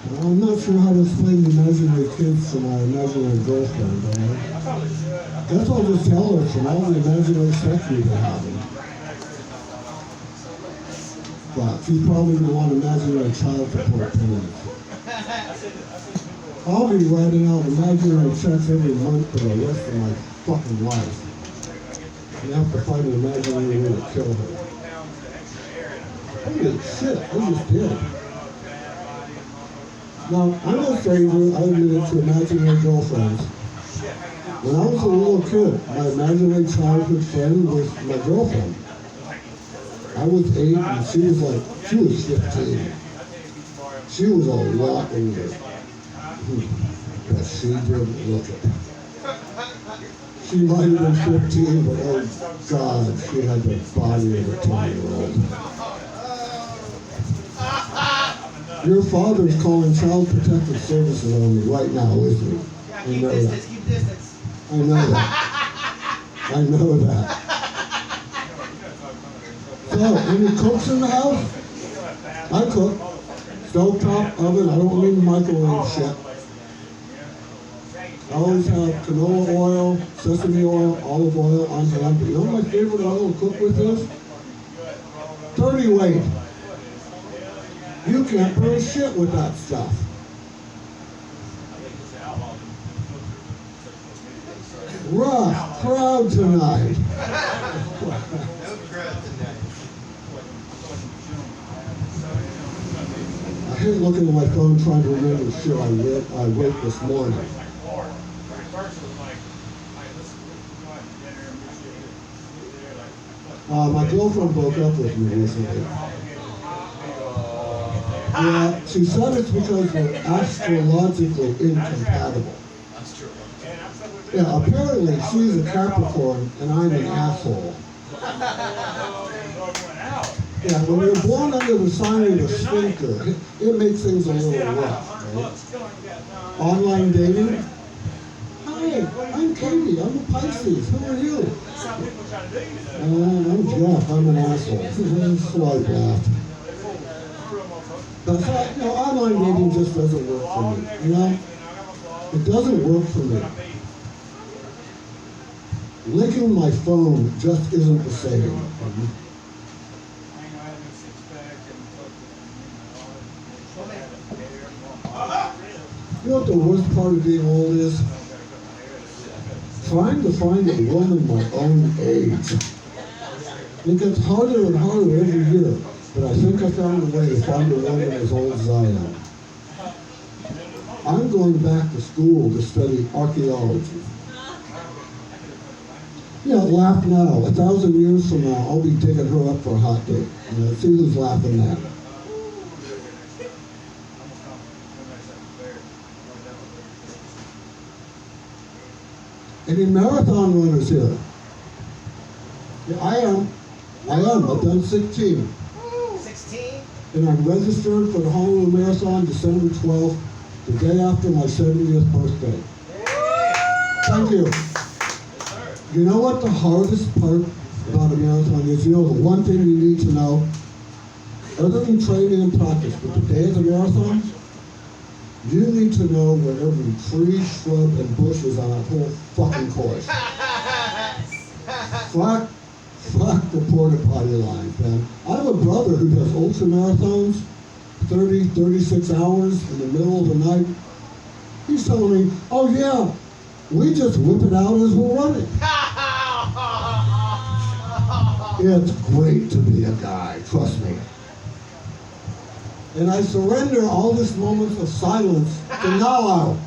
I'm not sure how to explain the imaginary kids to my imaginary girlfriend, but I guess I'll just tell her from all the imaginary sex we've been having. But she's probably going to want imaginary child support payments. I'll be writing out imaginary checks every month for the rest of my fucking life. You have to find an imaginary way to kill her. Holy shit, I just did. Now, I'm no stranger, I admitted to imaginary girlfriends. When I was a little kid, my imaginary childhood friend was my girlfriend. I was 8 and she was 15. She was a lot older. But she didn't look it. She might have been 15, but oh God, she had the body of a 20-year-old. Your father's calling Child Protective Services on me right now, isn't he? Yeah, keep distance, keep distance. I know that. I know that. So, any cooks in the house? I cook. Stovetop, oven, I don't need microwave shit. I always have canola oil, sesame oil, olive oil on hand. But you know my favorite oil to cook with is? 30 weight. You can't burn shit with that stuff. Rough crowd tonight. I hate looking at my phone trying to remember the shit I wrote this morning. My girlfriend broke up with me recently. Yeah, she said it's because we're astrologically incompatible. That's true. Yeah, apparently she's a Capricorn and I'm an asshole. Yeah, when you're born under the sign of the Sphincter, it makes things a little rough, right? Online dating? Hi, I'm Katie, I'm a Pisces, who are you? I'm Jeff, I'm an asshole. Slight laugh. But online dating just doesn't work for me, you know? It doesn't work for me. Licking my phone just isn't the same. You know what the worst part of being old is? Trying to find a woman my own age. It gets harder and harder every year, but I think I found a way to find a woman as old as I am. I'm going back to school to study archaeology. Yeah, laugh now. 1,000 years from now, I'll be digging her up for a hot date. See who's laughing now. Any marathon runners here? Yeah, I am. I've done 16. 16? And I'm registered for the Honolulu Marathon December 12th, the day after my 70th birthday. Thank you. You know what the hardest part about a marathon is? You know the one thing you need to know? Other than training and practice, but the day of the marathon, you need to know where every tree, shrub, and bush is on that whole fucking course. Fuck the porta potty lines, man. I have a brother who does ultra marathons, 30, 36 hours in the middle of the night. He's telling me, oh yeah, we just whip it out as we're running. It's great to be a guy, trust me. And I surrender all this moments of silence to Nalo.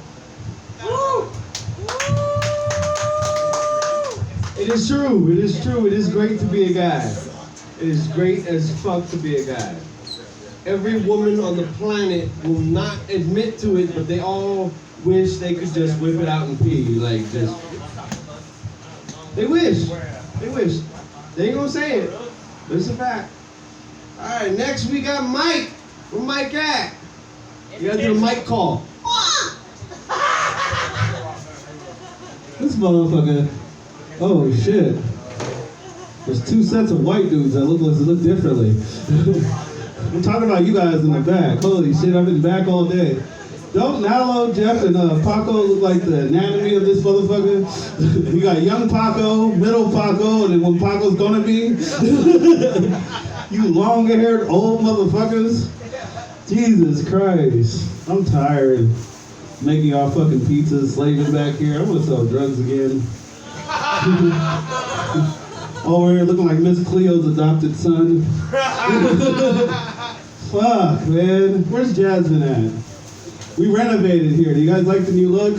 It is true, it is true, it is great to be a guy. It is great as fuck to be a guy. Every woman on the planet will not admit to it, but they all wish they could just whip it out and pee, like just. They wish. They wish. They ain't gonna say it, but it's a fact. Alright, next we got Mike. Where Mike at? You gotta do a mic call. This motherfucker. Oh shit. There's two sets of white dudes that look differently. I'm talking about you guys in the back. Holy shit, I've been back all day. Don't Nalo, Jeff, and Paco look like the anatomy of this motherfucker? You got young Paco, middle Paco, and then when Paco's gonna be? You long-haired old motherfuckers. Jesus Christ. I'm tired. Making y'all fucking pizzas, slaving back here. I want to sell drugs again. Over here looking like Miss Cleo's adopted son. Fuck, man. Where's Jasmine at? We renovated here. Do you guys like the new look?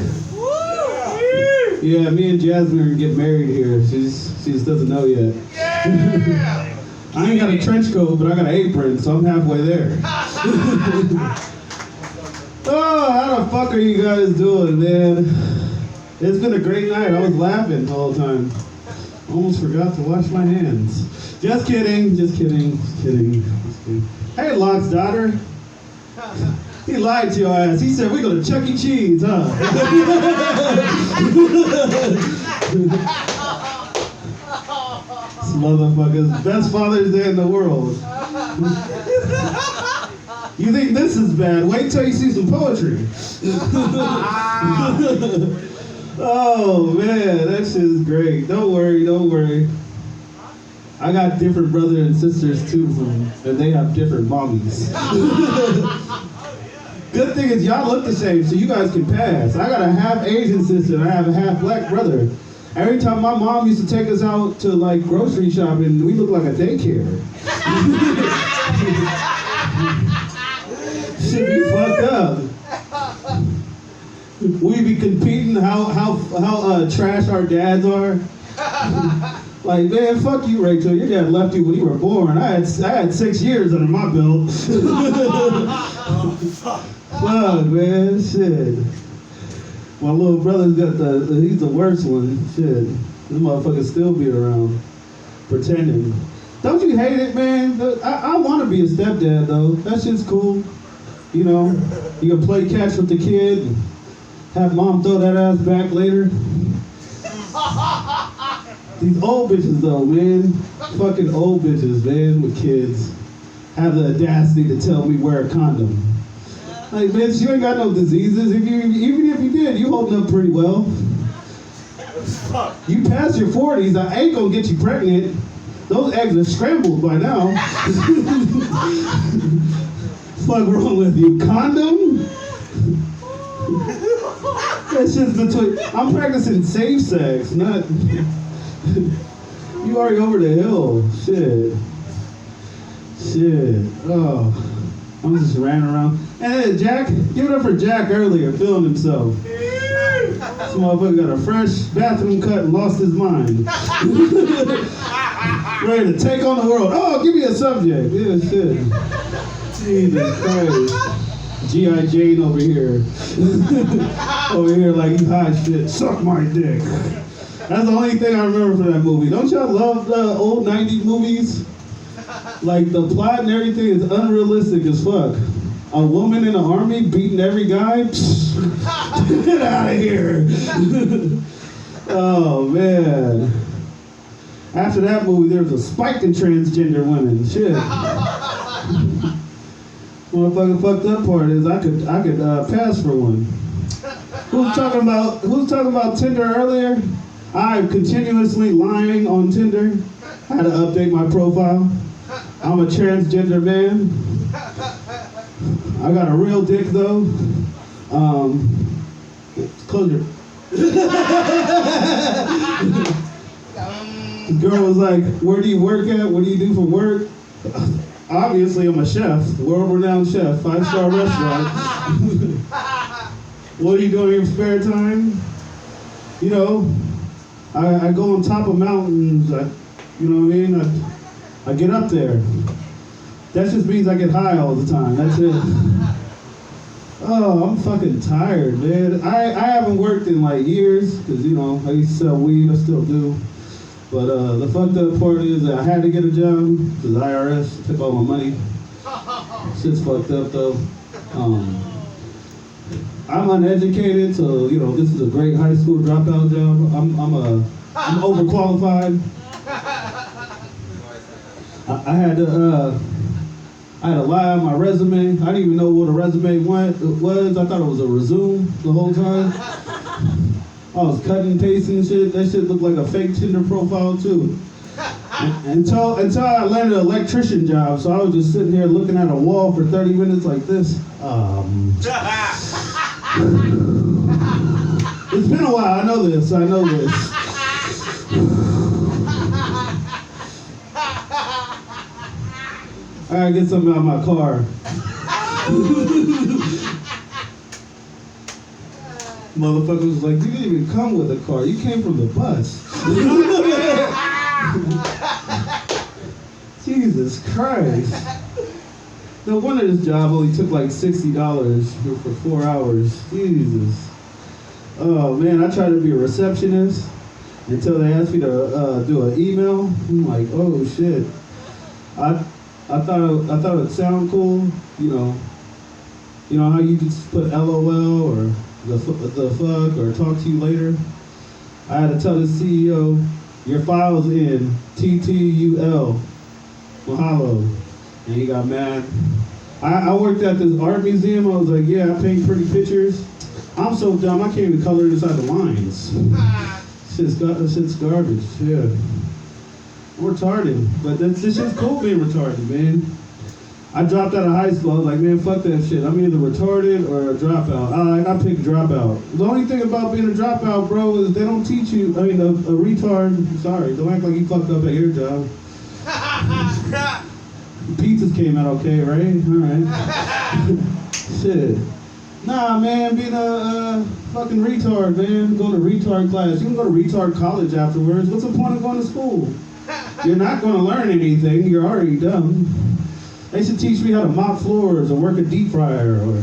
Yeah, me and Jasmine are gonna get married here. She just doesn't know yet. I ain't got a trench coat, but I got an apron, so I'm halfway there. Oh, how the fuck are you guys doing, man? It's been a great night. I was laughing the whole time. Almost forgot to wash my hands. Just kidding, just kidding, just kidding. Just kidding. Hey, Locke's daughter. He lied to your ass. He said, we go to Chuck E. Cheese, huh? This motherfucker's best Father's Day in the world. You think this is bad? Wait till you see some poetry. Oh man, that shit is great. Don't worry, don't worry. I got different brothers and sisters too, and they have different mommies. Good thing is y'all look the same, so you guys can pass. I got a half Asian sister and I have a half black brother. Every time my mom used to take us out to like grocery shopping, we look like a daycare. Shit be fucked up. We be competing how trash our dads are. Like, man, fuck you, Rachel. Your dad left you when you were born. I had 6 years under my belt. Fuck, man, shit. My little brother's got he's the worst one. Shit, this motherfucker still be around, pretending. Don't you hate it, man? I want to be a stepdad though. That shit's cool. You know, you can play catch with the kid and have mom throw that ass back later. These old bitches though, man. Fucking old bitches, man, with kids. Have the audacity to tell me wear a condom. Like, bitch, you ain't got no diseases. Even if you did, you holding up pretty well. You past your 40s, I ain't gonna get you pregnant. Those eggs are scrambled by now. Fuck wrong with you? Condom? That shit's between. I'm practicing safe sex, not. You already over the hill. Shit. Oh. I'm just ran around. Hey, Jack, give it up for Jack earlier, feeling himself. This motherfucker got a fresh bathroom cut and lost his mind. Ready to take on the world. Oh, give me a subject. Yeah, shit. Jesus Christ. G.I. Jane over here. Over here like you hot shit. Suck my dick. That's the only thing I remember from that movie. Don't y'all love the old 90s movies? Like, the plot and everything is unrealistic as fuck. A woman in the army beating every guy? Psh, get out of here. Oh, man. After that movie, there was a spike in transgender women. Shit. Motherfucking fucked up part is I could pass for one. Who's talking about Tinder earlier? I'm continuously lying on Tinder. I had to update my profile. I'm a transgender man. I got a real dick though. Close your. The girl was like, "Where do you work at? What do you do for work?" Obviously, I'm a chef, world-renowned chef, 5-star restaurant. What do you do in your spare time? You know, I go on top of mountains. You know what I mean? I get up there. That just means I get high all the time. That's it. Oh, I'm fucking tired, man. I haven't worked in like years, because, you know, I used to sell weed, I still do. But the fucked up part is that I had to get a job, because the IRS took all my money. Shit's fucked up though. I'm uneducated, so, you know, this is a great high school dropout job. I'm overqualified. I I had to lie on my resume. I didn't even know what a resume was. I thought it was a resume the whole time. I was cutting and pasting shit. That shit looked like a fake Tinder profile too. Until I landed an electrician job, so I was just sitting here looking at a wall for 30 minutes like this. It's been a while. I know this. I gotta get something out of my car. Motherfucker was like, you didn't even come with a car. You came from the bus. Jesus Christ. No wonder this job only took like $60 for 4 hours. Jesus. Oh man, I tried to be a receptionist until they asked me to do an email. I'm like, oh shit. I thought it would sound cool, you know how you just put LOL or the fuck or talk to you later. I had to tell the CEO, your file's in TTUL, mahalo, and he got mad. I worked at this art museum. I was like, yeah, I paint pretty pictures. I'm so dumb, I can't even color inside the lines. Shit's garbage, yeah. I'm retarded, but this shit's cool being retarded, man. I dropped out of high school. I was like, man, fuck that shit. I'm either retarded or a dropout. I picked dropout. The only thing about being a dropout, bro, is they don't teach you. I mean, a retard. Sorry, don't act like you fucked up at your job. Pizzas came out okay, right? All right. Shit. Nah, man, being a fucking retard, man. Go to retard class. You can go to retard college afterwards. What's the point of going to school? You're not going to learn anything. You're already dumb. They should teach me how to mop floors or work a deep fryer or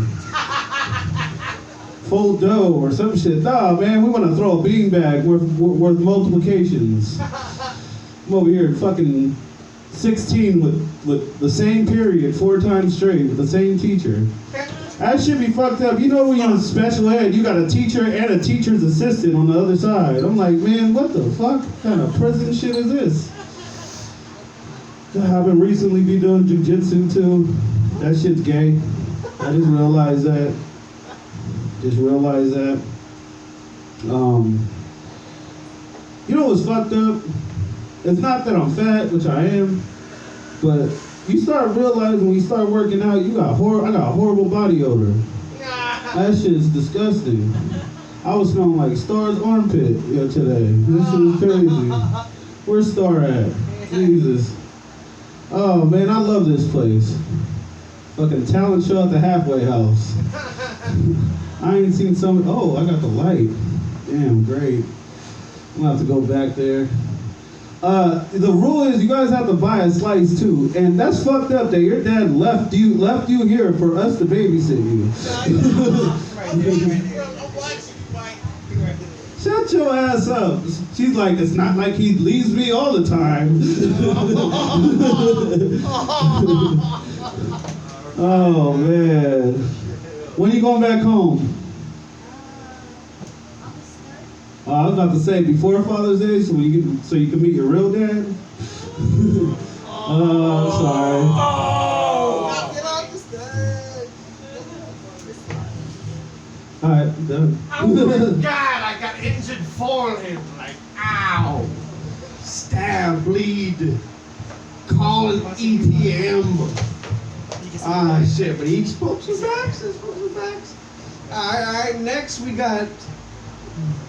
fold dough or some shit. Nah, man, we want to throw a beanbag worth multiplications. I'm over here fucking 16 with the same period 4 times straight with the same teacher. That should be fucked up. You know when you're in special ed, you got a teacher and a teacher's assistant on the other side. I'm like, man, what the fuck? What kind of prison shit is this? I've been recently doing jujitsu too. That shit's gay. I just realized that. You know what's fucked up? It's not that I'm fat, which I am, but you start realizing when you start working out, I got horrible body odor. That shit's disgusting. I was smelling like Star's armpit today. This shit was crazy. Where's Star at? Jesus. Oh man, I love this place. Fucking talent show at the halfway house. I ain't seen oh, I got the light. Damn, great. I'm gonna have to go back there. The rule is you guys have to buy a slice too, and that's fucked up that your dad left you here for us to babysit you. Shut your ass up. She's like, it's not like he leaves me all the time. Oh man. When are you going back home? I was about to say before Father's Day, so you can meet your real dad. I'm sorry. Get off the stage. All right, I'm done. Oh my God, I got injured forehead. Like, ow. Stab, bleed. Calling ETM. Shit, but he spoke some facts. Alright, next we got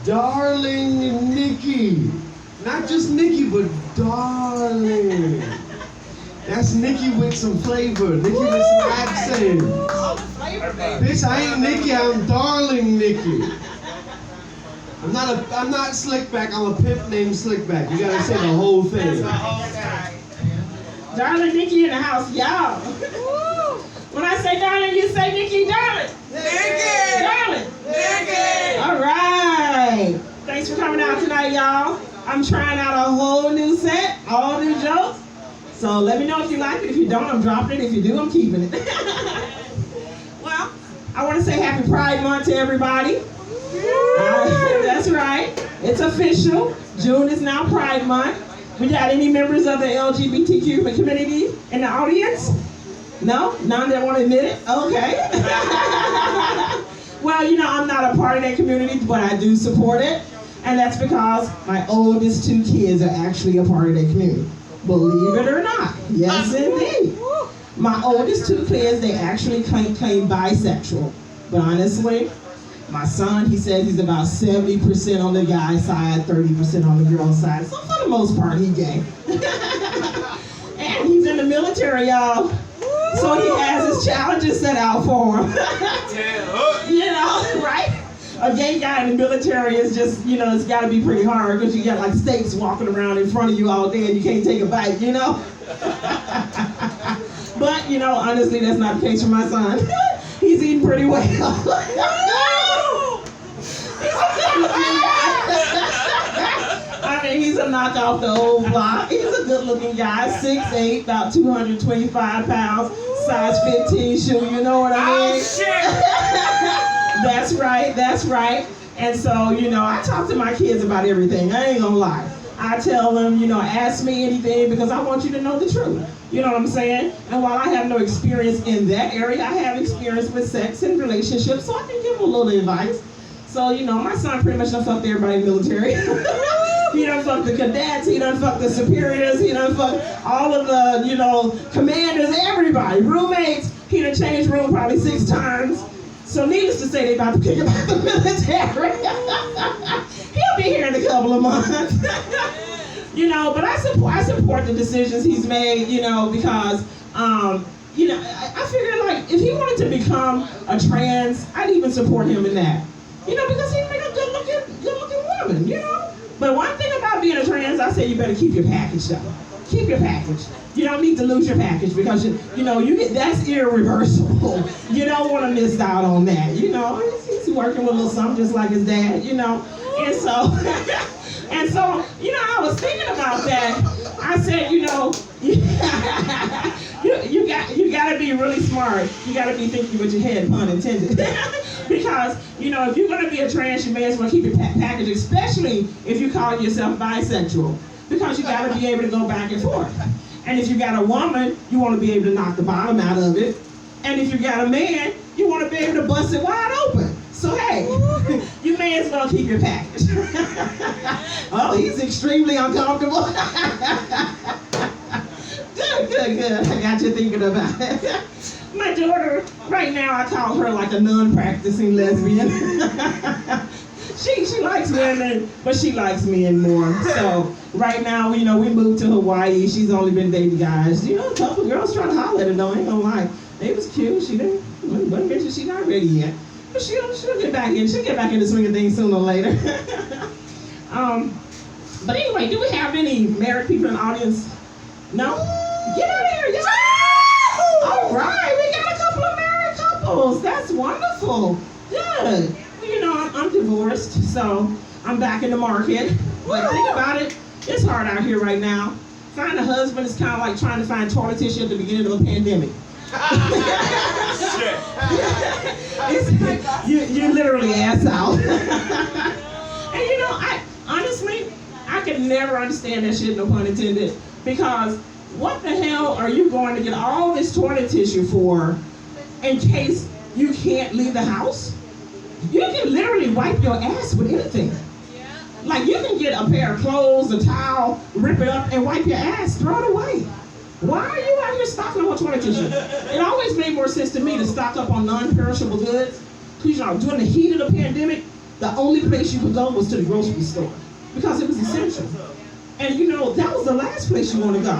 Darlin and Nikki. Not just Nikki, but Darlin. That's Nikki with some flavor. Nikki with some accent. Bitch, I ain't Nikki, I'm Darling Nikki. I'm not Slickback, I'm a pimp named Slickback. You gotta say the whole thing. Darlin Nikki in the house, y'all. When I say darling, you say Nikki, darling. Nikki! Darling. Nikki! All right. Thanks for coming out tonight, y'all. I'm trying out a whole new set, all new jokes. So let me know if you like it. If you don't, I'm dropping it. If you do, I'm keeping it. Well, I want to say Happy Pride Month to everybody. That's right. It's official. June is now Pride Month. We got any members of the LGBTQ community in the audience? No? None that want to admit it? Okay. Well, I'm not a part of that community, but I do support it. And that's because my oldest 2 kids are actually a part of that community. Believe it or not. Yes, indeed. My oldest 2 kids, they actually claim bisexual. But honestly, my son, he says he's about 70% on the guy's side, 30% on the girl's side. So for the most part, he gay. And he's in the military, y'all. So he has his challenges set out for him. Right? A gay guy in the military is just, it's got to be pretty hard because you got like snakes walking around in front of you all day and you can't take a bite, But, honestly, that's not the case for my son. He's eating pretty well. I mean, he's a knockoff the old block. He's a good-looking guy, 6'8", about 225 pounds, size 15 shoe, you know what I mean? Oh, shit! That's right. And so, I talk to my kids about everything. I ain't gonna lie. I tell them, ask me anything because I want you to know the truth. You know what I'm saying? And while I have no experience in that area, I have experience with sex and relationships, so I can give them a little advice. So, my son pretty much done fucked everybody in the military. He done fucked the cadets, he done fucked the superiors, he done fucked all of the, commanders, everybody, roommates. He done changed room probably 6 times. So needless to say, they about to kick him out of the military. He'll be here in a couple of months. But I support the decisions he's made, because, I figured like if he wanted to become a trans, I'd even support him in that. Because he'd make a good looking woman, But one thing about being a trans, I say you better keep your package though. Keep your package. You don't need to lose your package because you get that's irreversible. You don't want to miss out on that. He's working with a little something just like his dad. And so I was thinking about that. I said, you got to be really smart. You got to be thinking with your head, pun intended. Because, if you're going to be a trans, you may as well keep your package, especially if you call yourself bisexual. Because you got to be able to go back and forth. And if you got a woman, you want to be able to knock the bottom out of it. And if you got a man, you want to be able to bust it wide open. So hey, you may as well keep your package. Oh, he's extremely uncomfortable. Good. I got you thinking about it. My daughter, right now I call her like a non-practicing lesbian. She likes women, but she likes men more. So right now, we moved to Hawaii. She's only been dating guys. A couple girls trying to holler at her though, I ain't gonna lie. They was cute. She wasn't mention she not ready yet. But she'll get back in. She'll get back in the swing of things sooner or later. But anyway, do we have any married people in the audience? No? Get out of here, y'all. All right, we got a couple of married couples. That's wonderful. Good. I'm divorced, so I'm back in the market. But think about it, it's hard out here right now. Finding a husband is kind of like trying to find toilet tissue at the beginning of a pandemic. You literally ass out. And I could never understand that shit, no pun intended, because what the hell are you going to get all this toilet tissue for in case you can't leave the house? You can literally wipe your ass with anything. Like you can get a pair of clothes, a towel, rip it up and wipe your ass, throw it away. Why are you out here stocking up on toilet tissue? It always made more sense to me to stock up on non-perishable goods. Because during the heat of the pandemic, the only place you could go was to the grocery store because it was essential. And that was the last place you want to go.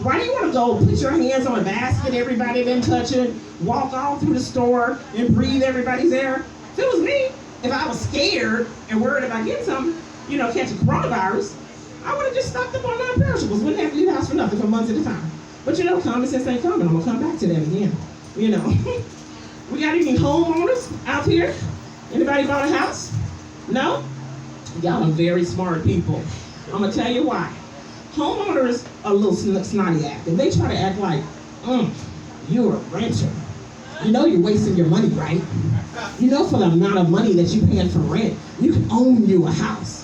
Why do you want to go put your hands on a basket everybody been touching, walk all through the store and breathe everybody's air? If it was me, if I was scared and worried about getting something, catching coronavirus, I would have just stocked up on non-perishables. Wouldn't have to leave the house for nothing for months at a time. But common sense ain't coming. I'm going to come back to that again. We got any homeowners out here? Anybody bought a house? No? Y'all are very smart people. I'm going to tell you why. Homeowners are a little snotty acting. They try to act like, you're a renter. You're wasting your money, right? For the amount of money that you're paying for rent, you can own you a house.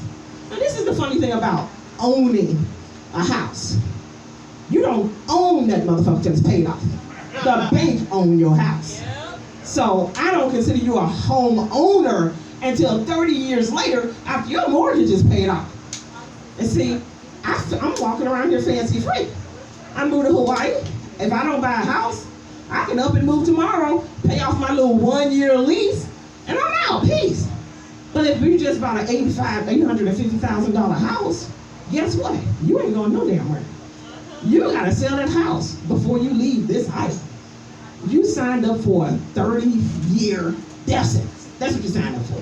Now, this is the funny thing about owning a house. You don't own that motherfucker till it's paid off. The bank owns your house. So I don't consider you a homeowner until 30 years later after your mortgage is paid off. And see, I'm walking around here fancy free. I moved to Hawaii. If I don't buy a house, I can up and move tomorrow, pay off my little 1-year lease, and I'm out, peace. But if you just bought an $850,000 house, guess what? You ain't going no damn where. You gotta sell that house before you leave this island. You signed up for a 30-year death sentence. That's what you signed up for.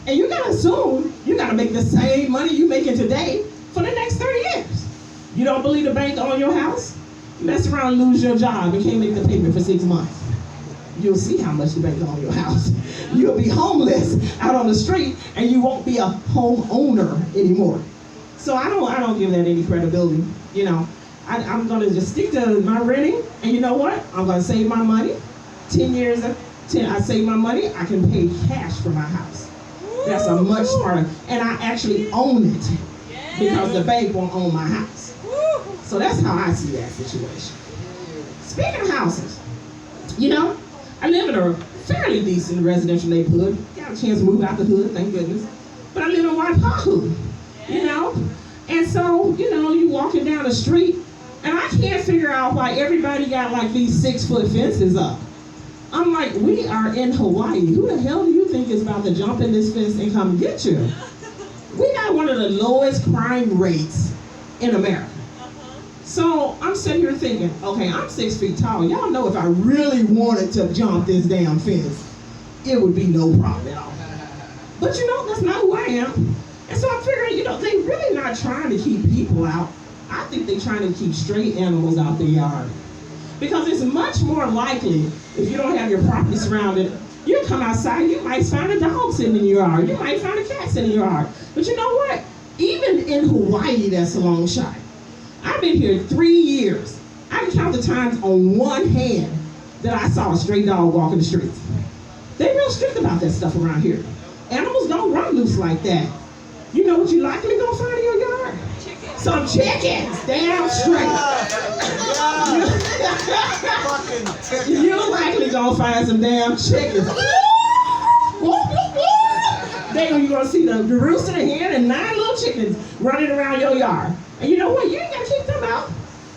And you gotta assume you gotta make the same money you making today for the next 30 years. You don't believe the bank on your house? Mess around and lose your job and can't make the payment for 6 months. You'll see how much the bank on your house. You'll be homeless out on the street and you won't be a homeowner anymore. So I don't give that any credibility. You know, I'm gonna just stick to my renting, and you know what? I'm gonna save my money. 10 years, I save my money, I can pay cash for my house. That's a much smarter, and I actually own it because the bank won't own my house. So that's how I see that situation. Speaking of houses, you know, I live in a fairly decent residential neighborhood. Got a chance to move out the hood, thank goodness. But I live in Waipahu, you know? And so, you know, you walking down the street, and I can't figure out why everybody got like these 6-foot fences up. I'm like, we are in Hawaii. Who the hell do you think is about to jump in this fence and come get you? We got one of the lowest crime rates in America. So I'm sitting here thinking, okay, I'm 6 feet tall. Y'all know if I really wanted to jump this damn fence, it would be no problem at all. But you know, that's not who I am. And so I'm figuring, you know, they really not trying to keep people out. I think they're trying to keep stray animals out their yard. Because it's much more likely, if you don't have your property surrounded, you come outside, you might find a dog sitting in your yard. You might find a cat sitting in your yard. But you know what? Even in Hawaii, that's a long shot. I've been here 3 years. I can count the times on one hand that I saw a stray dog walking the streets. They're real strict about that stuff around here. Animals don't run loose like that. You know what you likely gonna find in your yard? Some chickens, damn straight. You're likely gonna find some damn chickens. Then you're gonna see the rooster, the hen, and 9 little chickens running around your yard. And you know what? You ain't gotta kick them out.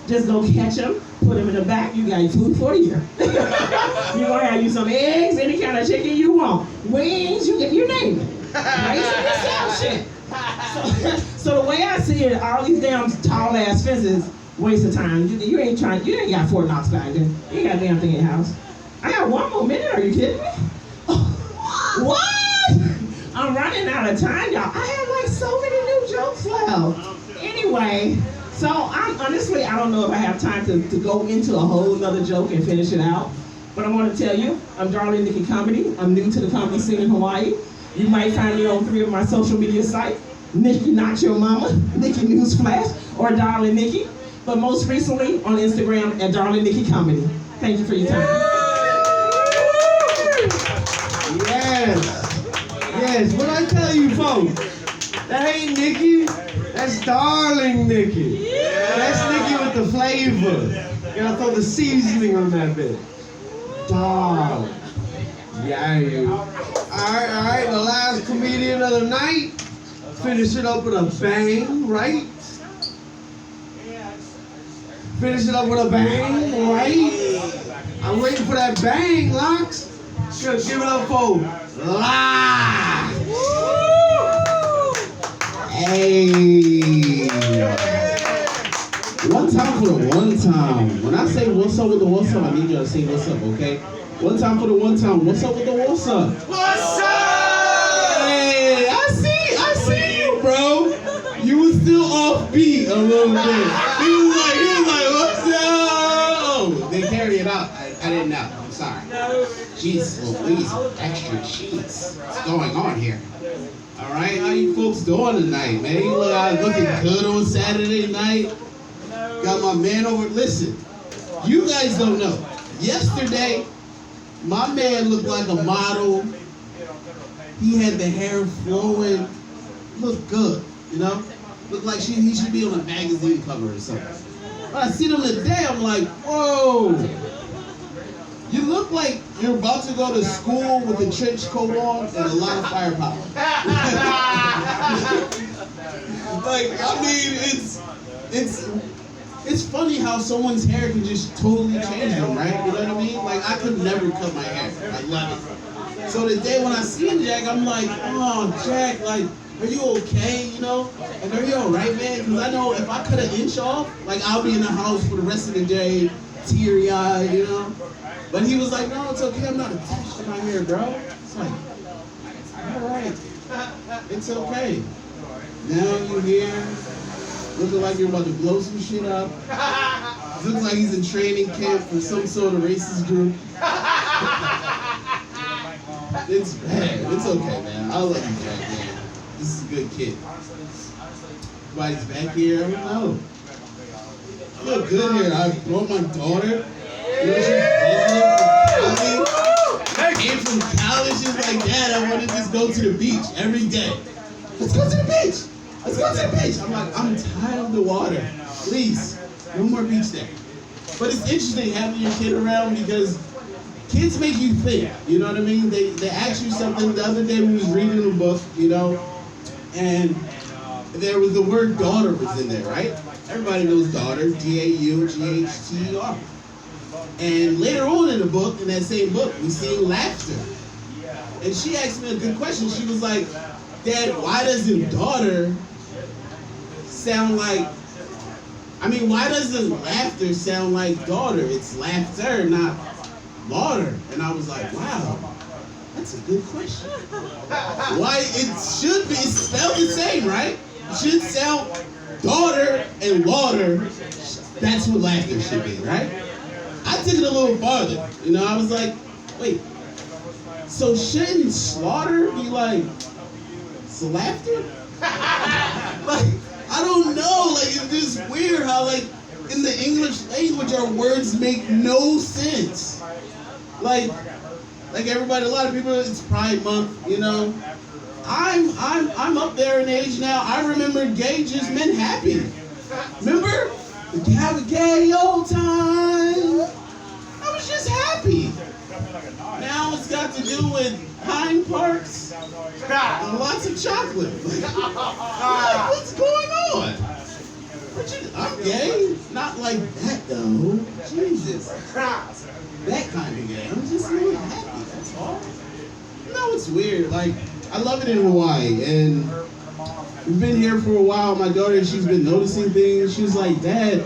Just go catch them, put them in the back. You got your food for the year. You're gonna have you some eggs, any kind of chicken you want, wings, you name it. Raise it yourself, shit. So the way I see it, all these damn tall ass fences, waste of time. You ain't got Fort Knox back there. You ain't got a damn thing in your house. I got 1 more minute, are you kidding me? What? I'm running out of time, y'all. I have like so many new jokes left. Anyway, so I don't know if I have time to go into a whole nother joke and finish it out. But I want to tell you, I'm Darlin, Nikki Comedy. I'm new to the comedy scene in Hawaii. You might find me on 3 of my social media sites. Nikki Not Your Mama, Nikki Newsflash, or Darlin Nikki. But most recently on Instagram at Darlin Nikki Comedy. Thank you for your time. Yes, what I tell you folks, that ain't Nikki, that's Darling Nikki. That's Nikki with the flavor. You gotta throw the seasoning on that bit. Darling. Yeah. All right, the last comedian of the night. Finish it up with a bang, right? Finish it up with a bang, right? I'm waiting for that bang, Locks. Good, give it up for live. Hey. One time for the one time. When I say what's up with the what's up, I need you to say what's up, okay? One time for the one time. What's up with the what's up? What's up? Hey, I see you, bro. You was still off beat a little bit. He was like, what's up? They carried it out. I didn't know. I'm sorry. Jeez Louise, extra cheese. What's going on here? All right, how you folks doing tonight, man? You look out looking good on Saturday night. Got my man over. Listen, you guys don't know. Yesterday, my man looked like a model. He had the hair flowing. Looked good, you know? Looked like he should be on a magazine cover or something. But I seen him today, I'm like, whoa. You look like you're about to go to school with a trench coat on and a lot of firepower. Like, I mean, it's funny how someone's hair can just totally change them, right? You know what I mean? Like, I could never cut my hair. I love it. So the day when I see Jack, I'm like, oh, Jack, like, are you okay, you know? Like, are you all right, man? Because I know if I cut an inch off, like, I'll be in the house for the rest of the day, teary-eyed, you know? But he was like, no, it's okay, I'm not attached to my hair, bro. It's like, all right, it's okay. Now you're here, looking like you're about to blow some shit up. Looks like he's in training camp for some sort of racist group. It's bad. It's okay, man. I love you, Jack, man. This is a good kid. Everybody's back here. I don't know. I feel good here. I brought my daughter. You know, she's visiting from Cali. Came from Cali. She's like, Dad, I want to just go to the beach every day. Let's go to the beach. Let's go to the beach. I'm like, I'm tired of the water. Please, no more beach day. But it's interesting having your kid around because kids make you think, you know what I mean? They ask you something. The other day we was reading a book, you know, and there was the word daughter was in there, right? Everybody knows daughter, D-A-U-G-H-T-E-R. And later on in the book, in that same book, we see laughter. And she asked me a good question. She was like, Dad, why doesn't daughter sound like, why doesn't laughter sound like daughter? It's laughter, not laughter. And I was like, wow, that's a good question. Why it should be spelled the same, right? It should sound daughter and laughter. That's what laughter should be, right? I took it a little farther. You know, I was like, wait, so shouldn't slaughter be like laughter? Like, I don't know. Like, it's just weird how, like, in the English language, our words make no sense. Like everybody, a lot of people, it's Pride Month, you know. I'm up there in age now. I remember gay just meant happy. Remember? Have a gay old time. I was just happy. Now it's got to do with Pine Parks and lots of chocolate. Like, what's going on? I'm gay. Not like that though. Jesus. That kind of gay. I'm just really happy, that's all. You know, it's weird. Like, I love it in Hawaii, and we've been here for a while. My daughter, she's been noticing things. She was like, Dad,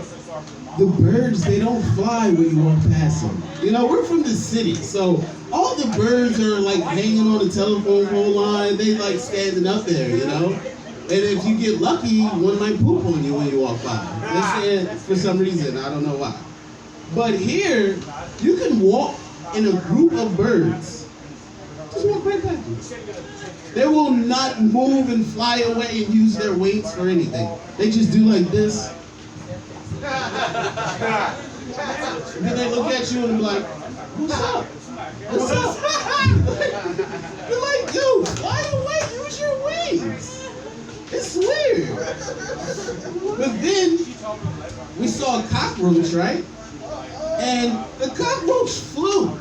the birds, they don't fly when you walk past them. You know, we're from the city, so all the birds are like hanging on the telephone pole line. They like standing up there, you know? And if you get lucky, one might poop on you when you walk by. For some reason, I don't know why. But here, you can walk in a group of birds. Just walk right past you. They will not move and fly away and use their wings for anything. They just do like this. And then they look at you and be like, what's up? What's up? You're like, dude, fly away, use your wings. It's weird. But then we saw a cockroach, right? And the cockroach flew.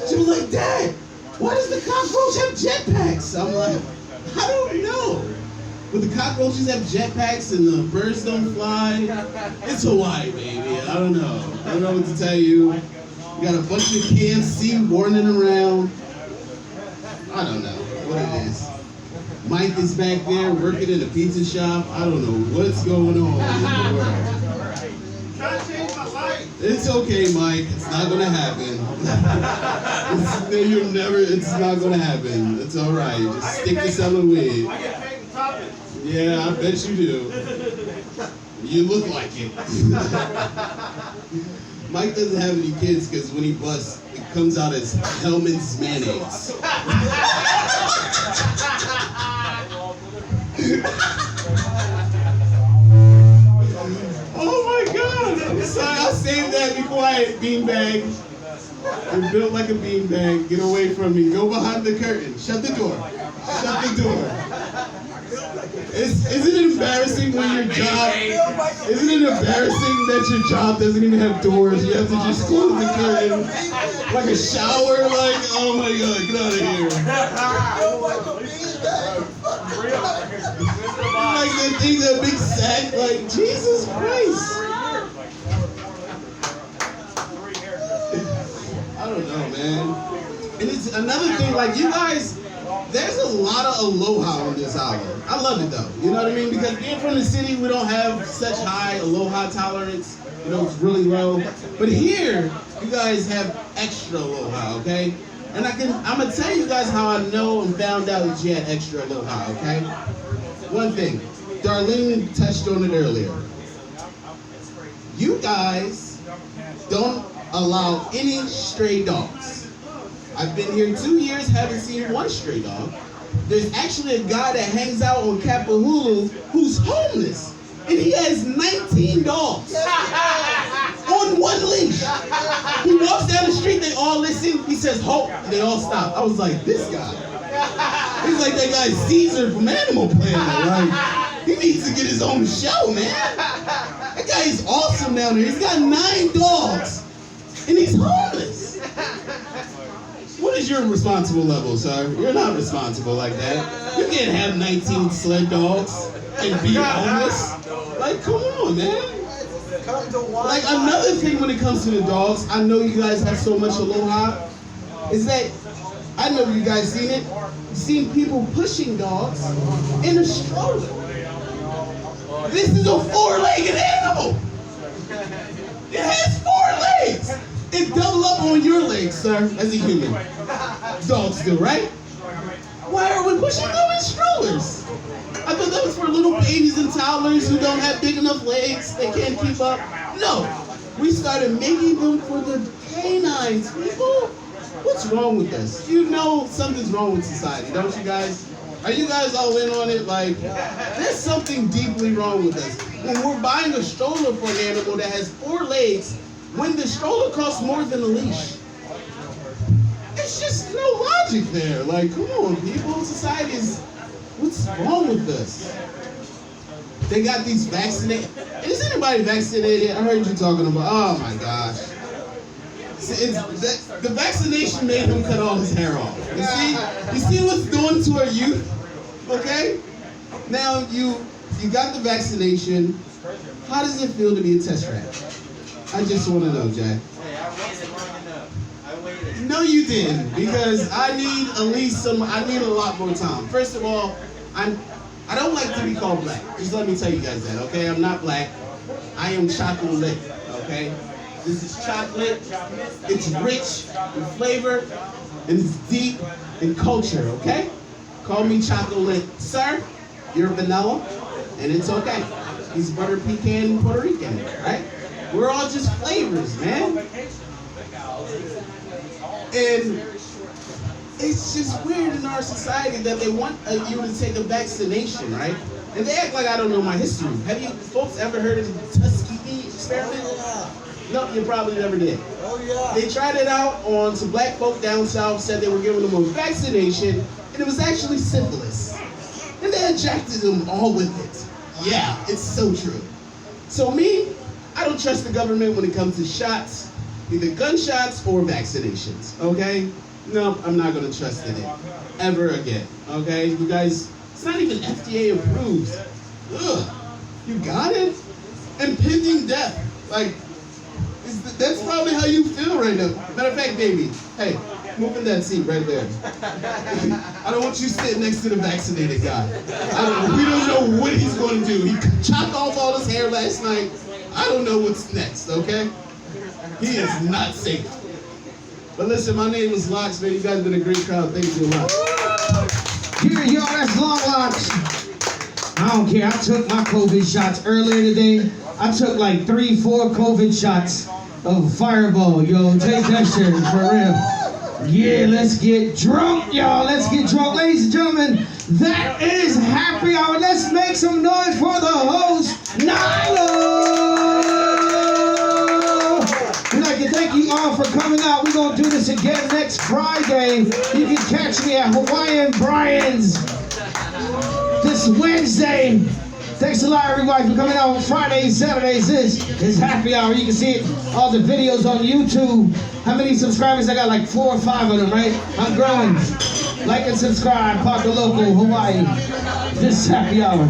She was like, Dad, why does the cockroach have jetpacks? I'm like, I don't know. But the cockroaches have jetpacks and the birds don't fly. It's Hawaii, baby. I don't know. I don't know what to tell you. You got a bunch of KFC warning around. I don't know what it is. Mike is back there working in a pizza shop. I don't know what's going on in the world. It's okay, Mike. It's not gonna happen. It's not gonna happen. It's all right. Just stick to selling weed. Yeah, I bet you do. You look like it. Mike doesn't have any kids because when he busts, it comes out as Hellman's mayonnaise. Oh my God! Sorry, I'll save that. Be quiet, beanbag. You're built like a beanbag. Get away from me. Go behind the curtain. Shut the door. Shut the door. Isn't it embarrassing when your job? Isn't it embarrassing that your job doesn't even have doors? You have to just close the curtain, like a shower. Like, oh my God, get out of here! Like that thing, that big sack. Like Jesus Christ! I don't know, man. And it's another thing. Like you guys. There's a lot of aloha on this album. I love it though. You know what I mean? Because being from the city, we don't have such high aloha tolerance. You know, it's really low. But here, you guys have extra aloha, okay? And I'm gonna tell you guys how I know and found out that you had extra aloha, okay? One thing, Darlin touched on it earlier. You guys don't allow any stray dogs. I've been here 2 years, haven't seen one stray dog. There's actually a guy that hangs out on Kapahulu who's homeless, and he has 19 dogs on one leash. He walks down the street, they all listen, he says, "Halt," and they all stop. I was like, this guy. He's like that guy Caesar from Animal Planet. Like, he needs to get his own show, man. That guy is awesome down there. He's got 9 dogs, and he's homeless. What is your responsible level, sir? You're not responsible like that. You can't have 19 sled dogs and be homeless. Like, come on, man. Like, another thing when it comes to the dogs, I know you guys have so much aloha, is that, I know you guys seen it, you've seen people pushing dogs in a stroller. This is a 4-legged animal. It has 4 legs. It double up on your legs, sir, as a human. Dogs do, right? Why are we pushing them in strollers? I thought that was for little babies and toddlers who don't have big enough legs, they can't keep up. No, we started making them for the canines, people. What's wrong with us? You know something's wrong with society, don't you guys? Are you guys all in on it? Like, there's something deeply wrong with us. When we're buying a stroller for an animal that has 4 legs, when the stroller costs more than a leash. It's just no logic there. Like, come on, people. Society is, what's wrong with us? They got these vaccinated. Is anybody vaccinated? I heard you talking about, oh my gosh. The vaccination made him cut all his hair off. You see what's doing to our youth? Okay? Now, you got the vaccination. How does it feel to be a test rat? I just want to know, Jack. Hey, I waited long enough. I waited. No, you didn't, because I need a lot more time. First of all, I don't like to be called black. Just let me tell you guys that, okay? I'm not black. I am chocolate, okay? This is chocolate. It's rich in flavor, and it's deep in culture, okay? Call me chocolate, sir. You're vanilla, and it's okay. He's butter pecan Puerto Rican, right? We're all just flavors, man. And it's just weird in our society that they want you to take a vaccination, right? And they act like I don't know my history. Have you folks ever heard of the Tuskegee experiment? No, you probably never did. Oh, yeah. They tried it out on some black folk down south, said they were giving them a vaccination, and it was actually syphilis. And they injected them all with it. Yeah, it's so true. So me, I don't trust the government when it comes to shots, either gunshots or vaccinations, okay? No, I'm not gonna trust in it, ever again, okay? You guys, it's not even FDA approved. Ugh, you got it? Impending death, like, that's probably how you feel right now. Matter of fact, baby, hey, move in that seat right there. I don't want you sitting next to the vaccinated guy. We don't know what he's going to do. He chopped off all his hair last night. I don't know what's next, okay? He is not safe. But listen, my name is Locks, man. You guys have been a great crowd. Thank you a lot. Here, y'all, that's Long Locks. I don't care. I took my COVID shots earlier today. I took like 3-4 COVID shots of Fireball, yo. Take that shit for real. Yeah, let's get drunk, y'all. Let's get drunk. Ladies and gentlemen, that is Happy Hour. Let's make some noise for the host, Nalo. We'd like to thank you all for coming out. We're going to do this again next Friday. You can catch me at Hawaiian Brian's This Wednesday. Thanks a lot, everybody, for coming out on Fridays, Saturdays. This is happy hour. You can see it, all the videos on YouTube. How many subscribers? I got like 4 or 5 of them, right? I'm growing. Like and subscribe. Parker Local, Hawaii. This is happy hour.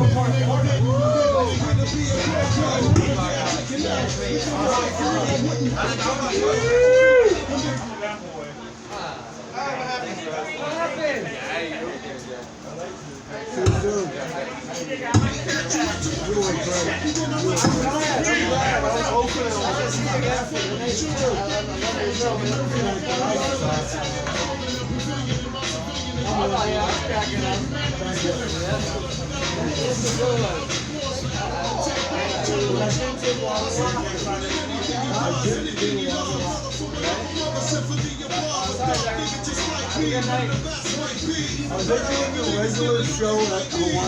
Are they doing a regular show at Hawaii?